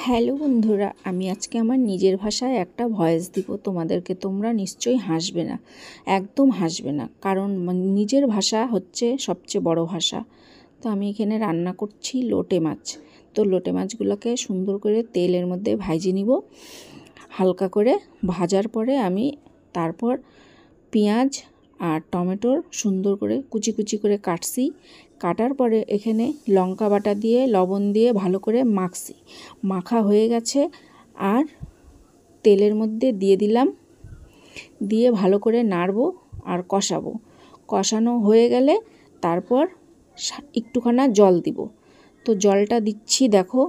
Hello বন্ধুরা, আমি আজকে আমার নিজের ভাষায় একটা ভয়েস দিব তোমাদেরকে। তোমরা নিশ্চয়ই হাসবে না, একদম হাসবে না, কারণ নিজের ভাষা হচ্ছে সবচেয়ে বড় ভাষা। তো আমি এখানে রান্না করছি লোটে মাছ। তো লোটে মাছগুলোকে সুন্দর করে তেলের মধ্যে ভাজে নিব। হালকা করে ভাজার পরে আমি তারপর পেঁয়াজ আর টমেটোর সুন্দর করে কুচি কুচি করে কাটছি। কাটার পরে এখানে লঙ্কা বাটা দিয়ে লবণ দিয়ে ভালো করে মাখছি। মাখা হয়ে গেছে আর তেলের মধ্যে দিয়ে দিলাম, দিয়ে ভালো করে নাড়বো আর কষাবো। কষানো হয়ে গেলে তারপর একটুখানা জল দিব। তো জলটা দিচ্ছি, দেখো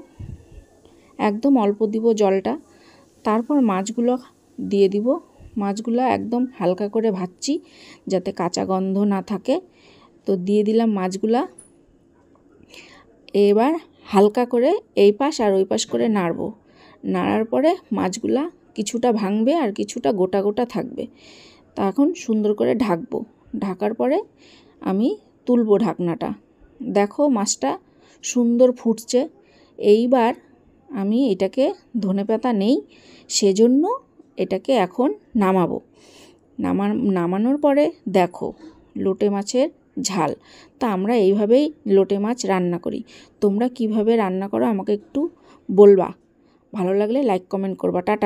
একদম অল্প দিব জলটা। তারপর মাছগুলো দিয়ে দিব। মাছগুলো একদম হালকা করে ভাজছি যাতে কাঁচা গন্ধ না থাকে। তো দিয়ে দিলাম মাছগুলা। এবার হালকা করে এই পাশ আর ওই পাশ করে নাড়বো। নাড়ার পরে মাছগুলা কিছুটা ভাঙবে আর কিছুটা গোটা গোটা থাকবে। তা এখন সুন্দর করে ঢাকবো। ঢাকার পরে আমি তুলবো ঢাকনাটা। দেখো মাছটা সুন্দর ফুটছে। এইবার আমি এটাকে ধনেপাতা নেই, সেজন্য এটাকে এখন নামাবো। নামানোর পরে দেখো লোটে মাছের ঝাল। তা আমরা এইভাবেই লোটে মাছ রান্না করি। তোমরা কিভাবে রান্না করো আমাকে একটু বলবা। ভালো লাগলে লাইক কমেন্ট করবা। টাটা।